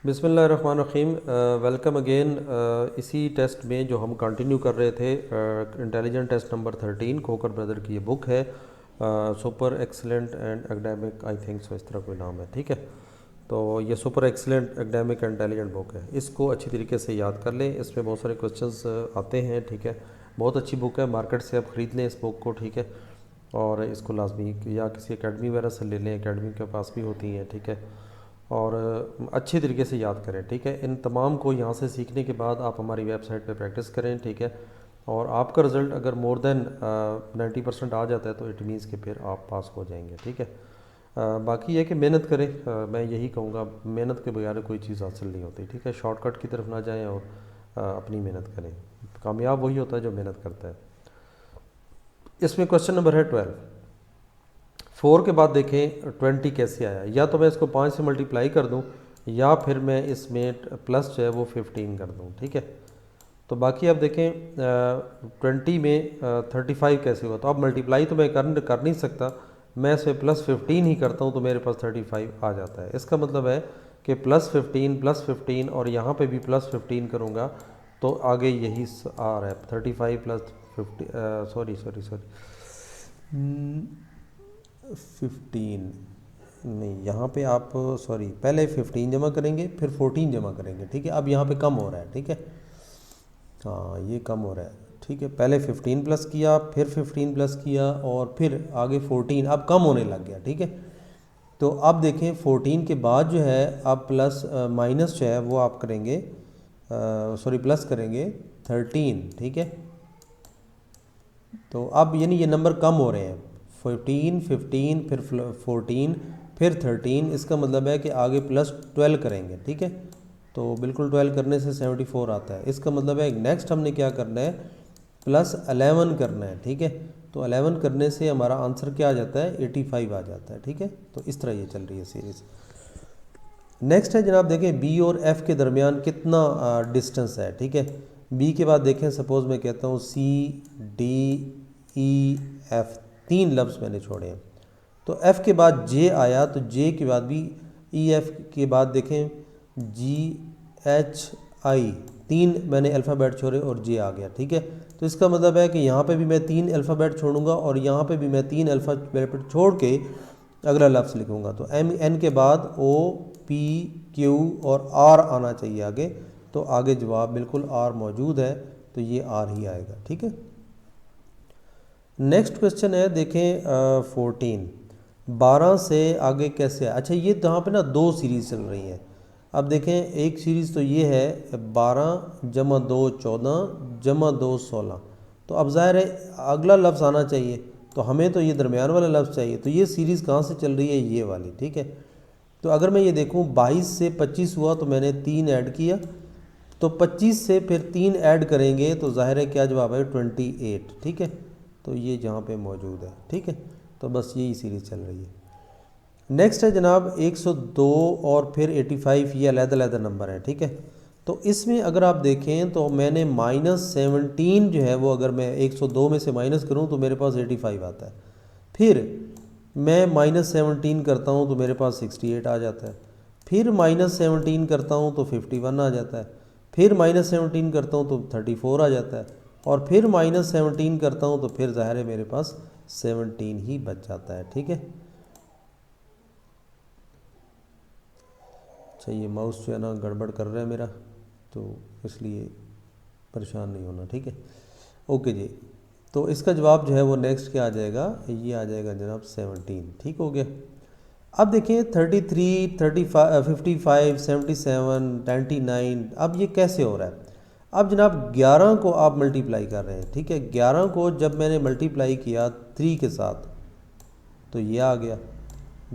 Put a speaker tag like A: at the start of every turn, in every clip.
A: बिस्मिल्लाहिर्रहमानिर्रहीम। Welcome again. इसी test में जो हम कंटिन्यू कर रहे थे, इंटेलिजेंट टेस्ट नंबर 13, कोकर ब्रदर की ये बुक है, super excellent and academic, I think so, इस तरह कोई नाम है, ठीक है। तो ये super excellent academic and intelligent book है, इसको अच्छी तरीके से याद कर लें। इसमें बहुत सारे क्वेश्चंस आते हैं, ठीक है। बहुत अच्छी बुक है, मार्केट से आप ख़रीद लें इस बुक को, ठीक है। और इसको लाजमी या किसी एकेडमी वगैरह से ले लें, एकेडमी के पास भी होती हैं, ठीक है। और अच्छे तरीके से याद करें, ठीक है। इन तमाम को यहाँ से सीखने के बाद आप हमारी वेबसाइट पे प्रैक्टिस करें, ठीक है। और आपका रिज़ल्ट अगर मोर देन 90% आ जाता है तो इट मीन्स कि फिर आप पास हो जाएंगे, ठीक है। बाकी ये कि मेहनत करें। मैं यही कहूँगा, मेहनत के बगैर कोई चीज़ हासिल नहीं होती, ठीक है। शॉर्टकट की तरफ ना जाएँ और अपनी मेहनत करें। कामयाब वही होता है जो मेहनत करता है। इसमें क्वेश्चन नंबर है 12। 4 के बाद देखें 20 कैसे आया। या तो मैं इसको 5 से मल्टीप्लाई कर दूं, या फिर मैं इसमें प्लस जो है वो 15 कर दूं, ठीक है। तो बाकी आप देखें 20 में 35 कैसे हुआ। तो अब मल्टीप्लाई तो मैं कर नहीं सकता, मैं इसमें प्लस 15 ही करता हूं तो मेरे पास 35 आ जाता है। इसका मतलब है कि प्लस 15 और यहाँ पे भी प्लस 15 करूँगा तो आगे यही आ रहा है 35 प्लस 50, सॉरी 15 नहीं, यहाँ पे आप सॉरी पहले 15 जमा करेंगे फिर 14 जमा करेंगे, ठीक है। अब यहाँ पे कम हो रहा है, ठीक है। हाँ, ये कम हो रहा है, ठीक है। पहले 15 प्लस किया, फिर 15 प्लस किया और फिर आगे 14, अब कम होने लग गया, ठीक है। तो अब देखें 14 के बाद जो है अब प्लस माइनस जो है वो आप करेंगे, सॉरी प्लस करेंगे 13, ठीक है। तो अब यानी ये नंबर कम हो रहे हैं, 15 15 फिर 14 फिर 13। इसका मतलब है कि आगे प्लस 12 करेंगे, ठीक है। तो बिल्कुल 12 करने से 74 आता है। इसका मतलब है नेक्स्ट हमने क्या करना है, प्लस 11 करना है, ठीक है। तो 11 करने से हमारा आंसर क्या आ जाता है, 85 आ जाता है, ठीक है। तो इस तरह ये चल रही है सीरीज़। नेक्स्ट है जनाब, देखें बी और एफ़ के दरमियान कितना डिस्टेंस है, ठीक है। बी के बाद देखें, सपोज़ मैं कहता हूँ सी डी ई एफ़, 3 लफ्ज़ मैंने छोड़े हैं। तो एफ़ के बाद जे आया, तो जे के बाद भी ई एफ़ के बाद देखें जी एच आई, 3 मैंने अल्फ़ाबेट छोड़े और जे आ गया, ठीक है। तो इसका मतलब है कि यहाँ पे भी मैं 3 अल्फ़ाबेट छोड़ूंगा और यहाँ पे भी मैं 3 अल्फ़ाबेट छोड़ के अगला लफ्ज़ लिखूंगा। तो एम एन के बाद ओ पी क्यू और आर आना चाहिए आगे। तो आगे जवाब बिल्कुल आर मौजूद है, तो ये आर ही आएगा, ठीक है। नेक्स्ट क्वेश्चन है, देखें 14, 12 से आगे कैसे है। अच्छा, ये यहाँ पे ना 2 सीरीज़ चल रही हैं। अब देखें एक सीरीज़ तो ये है 12 जमा 2 14 जमा 2 16। तो अब ज़ाहिर है अगला लफ्ज़ आना चाहिए, तो हमें तो ये दरमियान वाला लफ्ज़ चाहिए। तो ये सीरीज़ कहाँ से चल रही है, ये वाली, ठीक है। तो अगर मैं ये देखूँ 22 से 25 हुआ तो मैंने 3 ऐड किया, तो 25 से फिर 3 ऐड करेंगे तो ज़ाहिर है क्या जवाब है, 28, ठीक है। तो ये जहाँ पे मौजूद है, ठीक है। तो बस यही सीरीज़ चल रही है। नेक्स्ट है जनाब 102 और फिर 85, ये अलग-अलग नंबर है, ठीक है। तो इसमें अगर आप देखें तो मैंने -17 जो है वो अगर मैं 102 में से माइनस करूं तो मेरे पास 85 आता है। फिर मैं -17 करता हूं तो मेरे पास 68 आ जाता है। फिर -17 करता हूं तो 51 आ जाता है। फिर -17 करता हूं तो 34 आ जाता है। और फिर -17 करता हूं तो फिर ज़ाहिर है मेरे पास 17 ही बच जाता है, ठीक है। अच्छा, ये माउस जो है ना गड़बड़ कर रहा है मेरा, तो इसलिए परेशान नहीं होना, ठीक है। ओके जी। तो इसका जवाब जो है वो नेक्स्ट क्या आ जाएगा, ये आ जाएगा जनाब 17, ठीक हो गया। अब देखिए 33 35 55 77 99, अब ये कैसे हो रहा है। अब जनाब 11 को आप मल्टीप्लाई कर रहे हैं, ठीक है। 11 को जब मैंने मल्टीप्लाई किया 3 के साथ तो ये आ गया।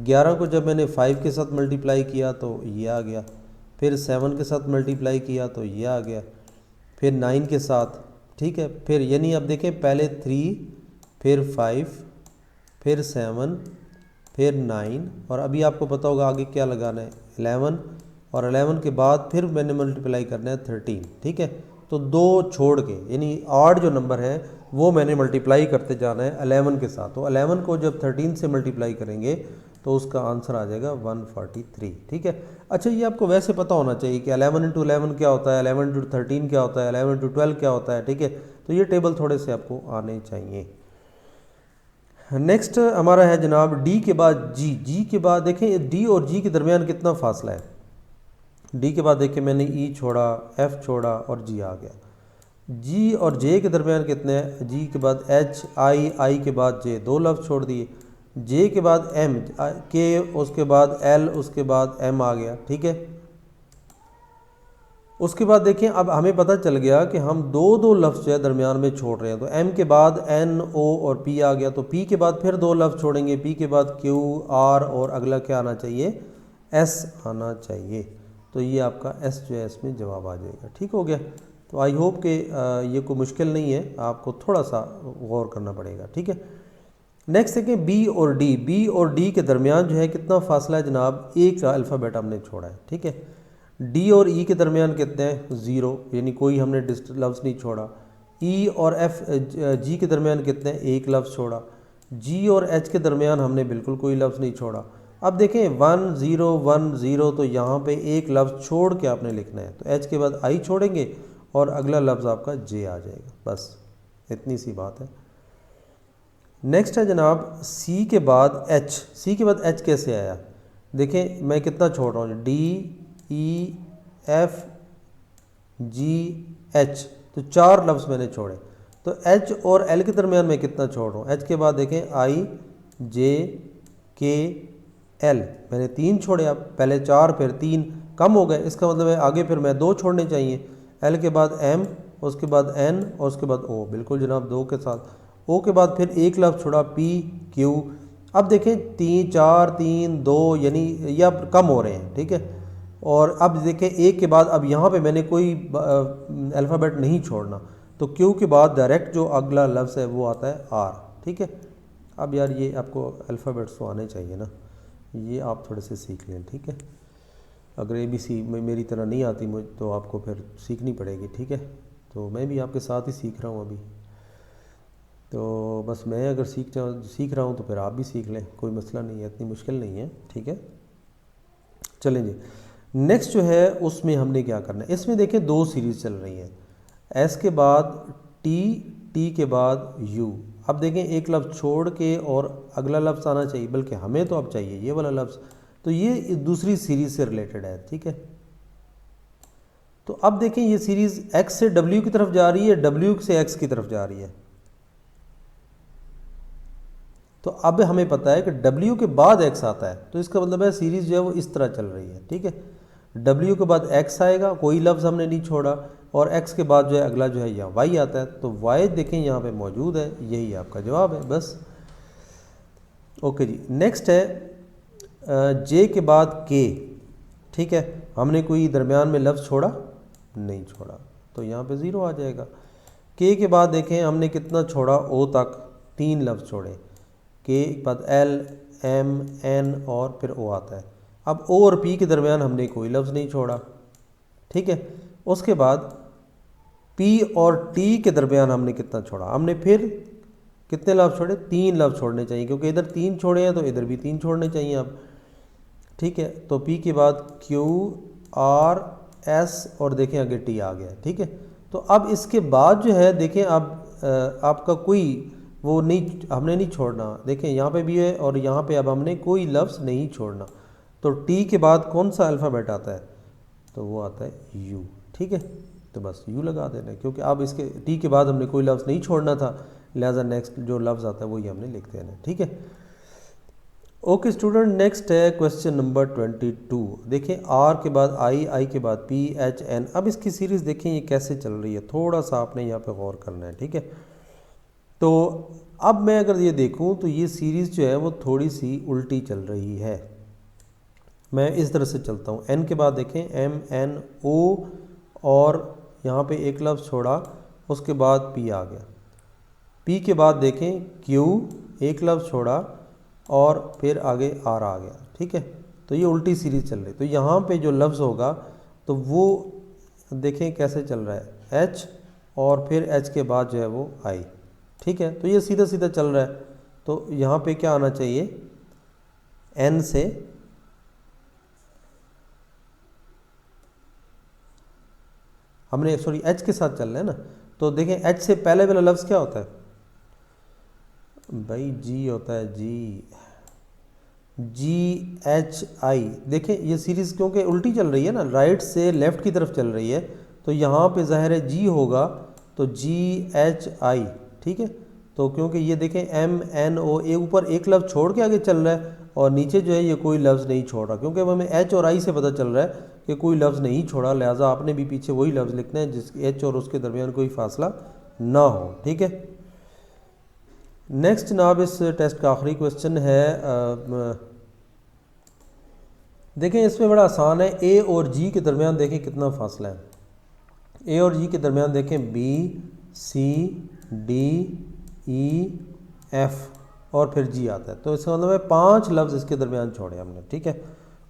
A: 11 को जब मैंने 5 के साथ मल्टीप्लाई किया तो ये आ गया। फिर 7 के साथ मल्टीप्लाई किया तो ये आ गया। फिर 9 के साथ, ठीक है। फिर यानी अब देखें पहले 3 फिर 5 फिर 7 फिर 9 और अभी आपको पता होगा आगे क्या लगाना है, 11। और 11 के बाद फिर मैंने मल्टीप्लाई करना है 13, ठीक है। तो 2 छोड़ के यानी ऑड जो नंबर है वो मैंने मल्टीप्लाई करते जाना है 11 के साथ। तो 11 को जब 13 से मल्टीप्लाई करेंगे तो उसका आंसर आ जाएगा 143। ठीक है। अच्छा, ये आपको वैसे पता होना चाहिए कि 11 इंटू 11 क्या होता है, 11 इंटू 13 क्या होता है, 11 इंटू 12 क्या होता है। ठीक है, तो ये टेबल थोड़े से आपको आने चाहिए। नेक्स्ट हमारा है जनाब डी के बाद जी। जी के बाद देखें डी और जी के दरमियान कितना फासला है। डी के बाद देखिए मैंने ई छोड़ा, एफ छोड़ा और जी आ गया। जी और जे के दरमियान कितने हैं, जी के बाद एच, आई के बाद जे, दो लफ्ज़ छोड़ दिए। जे के बाद एम, के, उसके बाद एल, उसके बाद एम आ गया। ठीक है, उसके बाद देखें अब हमें पता चल गया कि हम दो दो लफ्ज़ जो है दरमियान में छोड़ रहे हैं। तो एम के बाद एन, ओ और पी आ गया। तो पी के बाद फिर दो लफ्ज़ छोड़ेंगे, पी के बाद क्यू, आर और अगला क्या आना चाहिए, एस आना चाहिए। तो ये आपका एस जो है इसमें जवाब आ जाएगा। ठीक हो गया। तो आई होप कि ये कोई मुश्किल नहीं है, आपको थोड़ा सा गौर करना पड़ेगा। ठीक है। नेक्स्ट देखें बी और डी। बी और डी के दरमियान जो है कितना फासला है जनाब, एक का अल्फ़ाबेट हमने छोड़ा है। ठीक है। डी और ई के दरमियान कितने हैं, ज़ीरो, यानी कोई हमने लफ्ज़ नहीं छोड़ा। ई और एफ जी के दरमियान कितने हैं, एक लफ्ज़ छोड़ा। जी और एच के दरमियान हमने बिल्कुल कोई लफ्ज़ नहीं छोड़ा। अब देखें 1 0 1 0, तो यहाँ पे एक लफ्ज़ छोड़ के आपने लिखना है। तो एच के बाद आई छोड़ेंगे और अगला लफ्ज़ आपका जे आ जाएगा। बस इतनी सी बात है। नेक्स्ट है जनाब सी के बाद एच। सी के बाद एच कैसे आया, देखें मैं कितना छोड़ रहा हूँ, डी, ई, एफ, जी, एच, तो चार लफ्ज़ मैंने छोड़े। तो एच और एल के दरमियान मैं कितना छोड़ रहा हूँ, एच के बाद देखें आई, जे, के, एल, मैंने तीन छोड़े। अब पहले चार फिर तीन, कम हो गए, इसका मतलब है आगे फिर मैं दो छोड़ने चाहिए। एल के बाद एम, उसके बाद एन और उसके बाद ओ, बिल्कुल जनाब दो के साथ। ओ के बाद फिर एक लफ्ज़ छोड़ा, पी, क्यू। अब देखें 3 4 3 2, यानी ये अब कम हो रहे हैं। ठीक है। और अब देखें एक के बाद अब यहाँ पे मैंने कोई अल्फ़ाबेट नहीं छोड़ना। तो क्यू के बाद डायरेक्ट जो अगला लफ्ज़ है वो आता है आर। ठीक है। अब यार ये आपको अल्फ़ाबेट्स तो आने चाहिए ना, ये आप थोड़े से सीख लें। ठीक है। अगर ABC मेरी तरह नहीं आती मुझे तो आपको फिर सीखनी पड़ेगी। ठीक है। तो मैं भी आपके साथ ही सीख रहा हूँ अभी। तो बस मैं अगर सीख रहा हूँ तो फिर आप भी सीख लें, कोई मसला नहीं है, इतनी मुश्किल नहीं है। ठीक है। चलें जी, नेक्स्ट जो है उसमें हमने क्या करना है, इसमें देखें दो सीरीज़ चल रही हैं, एस के बाद टी, टी के बाद यू। अब देखें एक लफ्ज़ छोड़ के और अगला लफ्ज़ आना चाहिए, बल्कि हमें तो अब चाहिए ये वाला लफ्ज़। तो ये दूसरी सीरीज़ से रिलेटेड है। ठीक है। तो अब देखें ये सीरीज़ एक्स से डब्ल्यू की तरफ जा रही है, डब्ल्यू से एक्स की तरफ जा रही है। तो अब हमें पता है कि W के बाद X आता है, तो इसका मतलब है सीरीज़ जो है वो इस तरह चल रही है। ठीक है। W के बाद X आएगा, कोई लफ्ज़ हमने नहीं छोड़ा, और X के बाद जो है अगला जो है यहाँ Y आता है। तो Y देखें यहाँ पे मौजूद है, यही आपका जवाब है। बस ओके जी। नेक्स्ट है J के बाद K। ठीक है, हमने कोई दरमियान में लफ्ज़ छोड़ा नहीं छोड़ा, तो यहाँ पे ज़ीरो आ जाएगा। K के बाद देखें हमने कितना छोड़ा, O तक तीन लफ्ज़ छोड़े, के बाद एल, एम, एन और फिर ओ आता है। अब ओ और पी के दरमियान हमने कोई लफ्ज़ नहीं छोड़ा। ठीक है। उसके बाद पी और टी के दरमियान हमने कितना छोड़ा, हमने फिर कितने लफ्ज़ छोड़े, तीन लफ्ज़ छोड़ने चाहिए, क्योंकि इधर तीन छोड़े हैं तो इधर भी तीन छोड़ने चाहिए अब। ठीक है। तो पी के बाद क्यू, आर, एस और देखें आगे टी आ गया। ठीक है। तो अब इसके बाद जो है देखें अब आपका कोई वो नहीं, हमने नहीं छोड़ना। देखें यहाँ पे भी है और यहाँ पे अब हमने कोई लफ्ज़ नहीं छोड़ना। तो टी के बाद कौन सा अल्फ़ाबेट आता है, तो वो आता है यू। ठीक है। तो बस यू लगा देना, क्योंकि अब इसके टी के बाद हमने कोई लफ्ज़ नहीं छोड़ना था, लिहाजा नेक्स्ट जो लफ्ज़ आता है वही हमने लिख देना। ठीक है। ओके स्टूडेंट, नेक्स्ट है क्वेश्चन नंबर 22। देखें आर के बाद आई, आई के बाद पी, एच, एन। अब इसकी सीरीज़ देखें ये कैसे चल रही है, थोड़ा सा आपने यहाँ पे गौर करना है। ठीक है। तो अब मैं अगर ये देखूं तो ये सीरीज़ जो है वो थोड़ी सी उल्टी चल रही है। मैं इस तरह से चलता हूँ, एन के बाद देखें एम, एन, ओ और यहाँ पे एक लफ्ज़ छोड़ा, उसके बाद पी आ गया। पी के बाद देखें क्यू, एक लफ्ज़ छोड़ा और फिर आगे आर आ गया। ठीक है। तो ये उल्टी सीरीज़ चल रही है। तो यहाँ पे जो लफ्ज़ होगा तो वो देखें कैसे चल रहा है, एच और फिर एच के बाद जो है वो आई। ठीक है। तो ये सीधा सीधा चल रहा है। तो यहाँ पे क्या आना चाहिए, एन से हमने सॉरी एच के साथ चल रहे हैं ना, तो देखें एच से पहले वाला लफ्ज़ क्या होता है भाई, जी होता है, GHI। देखें ये सीरीज़ क्योंकि उल्टी चल रही है ना, राइट से लेफ़्ट की तरफ चल रही है, तो यहाँ पे ज़ाहिर है जी होगा, तो GHI, ठीक है। तो क्योंकि ये देखें MNO, ए ऊपर एक लफ्ज़ छोड़ के आगे चल रहा है और नीचे जो है ये कोई लफ्ज़ नहीं छोड़ रहा, क्योंकि हमें एच और आई से पता चल रहा है कि कोई लफ्ज़ नहीं छोड़ा, लिहाजा आपने भी पीछे वही लफ्ज़ लिखना है जिस एच और उसके दरमियान कोई फासला ना हो, ठीक है। नेक्स्ट जनाब इस टेस्ट का आखिरी क्वेश्चन है, देखें इसमें बड़ा आसान है, ए और जी के दरमियान देखें कितना फासला है। ए और जी के दरमियान देखें BCDEF और फिर जी आता है, तो इसका मतलब है 5 लफ्ज़ इसके दरमियान छोड़े हमने, ठीक है।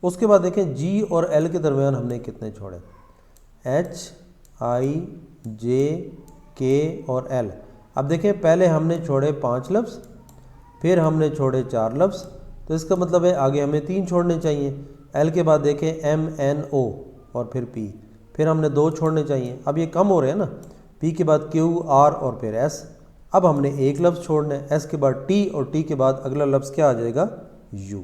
A: उसके बाद देखें जी और एल के दरमियान हमने कितने छोड़े, HIJK और L। अब देखें पहले हमने छोड़े 5 लफ्ज़, फिर हमने छोड़े 4 लफ्ज़, तो इसका मतलब है आगे हमें 3 छोड़ने चाहिए। L के बाद देखें MNO और फिर P, फिर हमने 2 छोड़ने चाहिए। अब ये कम हो रहे हैं ना, P के बाद Q, R और फिर S। अब हमने एक लफ्ज़ छोड़ना है, S के बाद T और T के बाद अगला लफ्ज़ क्या आ जाएगा, U।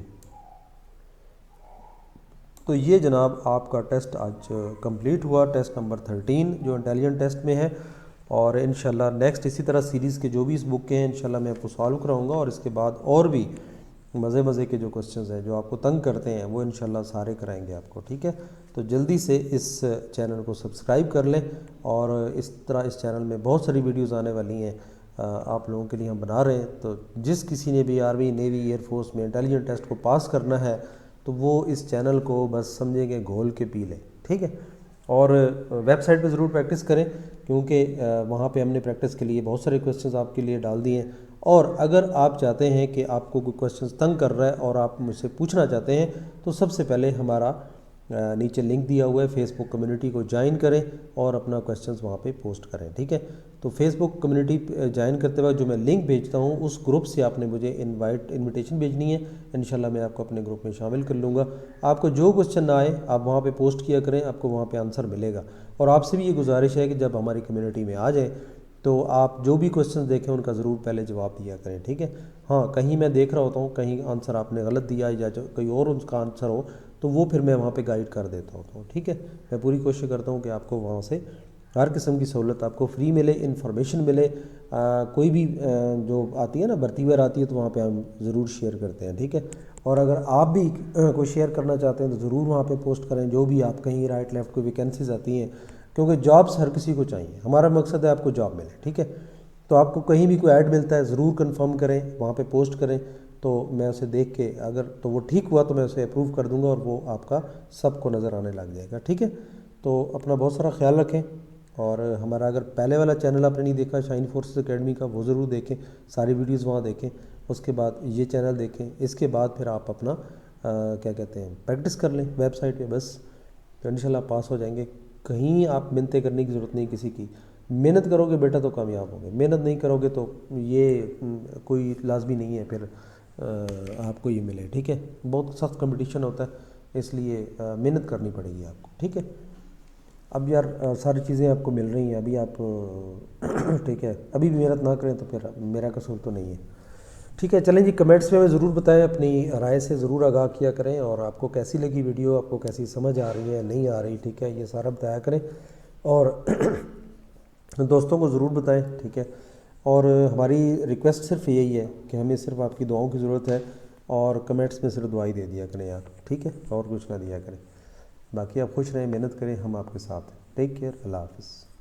A: तो ये जनाब आपका टेस्ट आज कंप्लीट हुआ, टेस्ट नंबर 13 जो इंटेलिजेंट टेस्ट में है। और इंशाल्लाह नेक्स्ट इसी तरह सीरीज़ के जो भी इस बुक के हैं इंशाल्लाह मैं आपको सॉल्व कराऊंगा, और इसके बाद और भी मज़े के जो क्वेश्चंस हैं जो आपको तंग करते हैं वो इंशाल्लाह सारे कराएंगे आपको, ठीक है। तो जल्दी से इस चैनल को सब्सक्राइब कर लें, और इस तरह इस चैनल में बहुत सारी वीडियोज़ आने वाली हैं आप लोगों के लिए हम बना रहे हैं। तो जिस किसी ने भी आर्मी, नेवी, एयरफोर्स में इंटेलिजेंट टेस्ट को पास करना है तो वो इस चैनल को बस समझेंगे घोल के पी लें, ठीक है। और वेबसाइट पे ज़रूर प्रैक्टिस करें, क्योंकि वहाँ पे हमने प्रैक्टिस के लिए बहुत सारे क्वेश्चंस आपके लिए डाल दिए हैं। और अगर आप चाहते हैं कि आपको कोई क्वेश्चंस तंग कर रहा है और आप मुझसे पूछना चाहते हैं, तो सबसे पहले हमारा नीचे लिंक दिया हुआ है, फेसबुक कम्युनिटी को ज्वाइन करें और अपना क्वेश्चंस वहाँ पे पोस्ट करें, ठीक है। तो फेसबुक कम्युनिटी ज्वाइन करते वक्त जो मैं लिंक भेजता हूँ उस ग्रुप से आपने मुझे इनविटेशन भेजनी है, इंशाल्लाह मैं आपको अपने ग्रुप में शामिल कर लूँगा। आपको जो क्वेश्चन ना आए आप वहाँ पे पोस्ट किया करें, आपको वहाँ पे आंसर मिलेगा। और आपसे भी ये गुजारिश है कि जब हमारी कम्युनिटी में आ जाए तो आप जो भी क्वेश्चन देखें उनका ज़रूर पहले जवाब दिया करें, ठीक है। हाँ, कहीं मैं देख रहा होता हूँ कहीं आंसर आपने गलत दिया या जो कोई और उसका आंसर हो तो वो फिर मैं वहाँ पे गाइड कर देता होता हूँ, ठीक है। मैं पूरी कोशिश करता हूँ कि आपको वहाँ से हर किस्म की सहूलत आपको फ्री मिले, इन्फॉर्मेशन मिले। कोई भी जो आती है ना भर्ती वगैरह आती है तो वहाँ पे हम ज़रूर शेयर करते हैं, ठीक है। और अगर आप भी कोई शेयर करना चाहते हैं तो ज़रूर वहाँ पे पोस्ट करें, जो भी आप कहीं राइट लेफ़्ट कोई वैकेंसीज आती हैं, क्योंकि जॉब्स हर किसी को चाहिए, हमारा मकसद है आपको जॉब मिले, ठीक है। तो आपको कहीं भी कोई ऐड मिलता है ज़रूर कंफर्म करें, वहाँ पे पोस्ट करें, तो मैं उसे देख के अगर तो वो ठीक हुआ तो मैं उसे अप्रूव कर दूंगा और वो आपका सबको नज़र आने लग जाएगा, ठीक है। तो अपना बहुत सारा ख्याल रखें, और हमारा अगर पहले वाला चैनल आपने नहीं देखा शाइन फोर्सेस एकेडमी का, वो ज़रूर देखें, सारी वीडियोस वहाँ देखें। उसके बाद ये चैनल देखें, इसके बाद फिर आप अपना क्या कहते हैं प्रैक्टिस कर लें वेबसाइट पे, बस तो इंशाल्लाह पास हो जाएंगे। कहीं आप मिन्नतें करने की ज़रूरत नहीं किसी की, मेहनत करोगे बेटा तो कामयाब होगे, मेहनत नहीं करोगे तो ये कोई लाजमी नहीं है फिर आपको ये मिले, ठीक है। बहुत सख्त कंपटीशन होता है, इसलिए मेहनत करनी पड़ेगी आपको, ठीक है। अब यार सारी चीज़ें आपको मिल रही हैं, अभी आप ठीक है, अभी भी मेहनत ना करें तो फिर मेरा कसूर तो नहीं है, ठीक है। चलें जी, कमेंट्स में ज़रूर बताएं, अपनी राय से ज़रूर आगाह किया करें, और आपको कैसी लगी वीडियो, आपको कैसी समझ आ रही है नहीं आ रही, ठीक है, ये सारा बताया करें। और दोस्तों को ज़रूर बताएं, ठीक है। और हमारी रिक्वेस्ट सिर्फ यही है कि हमें सिर्फ आपकी दुआओं की ज़रूरत है, और कमेंट्स में सिर्फ दुआई दे दिया करें यार, ठीक है, और कुछ ना दिया करें। बाकी आप खुश रहें, मेहनत करें, हम आपके साथ हैं। टेक केयर, अल्लाह हाफ़िज़।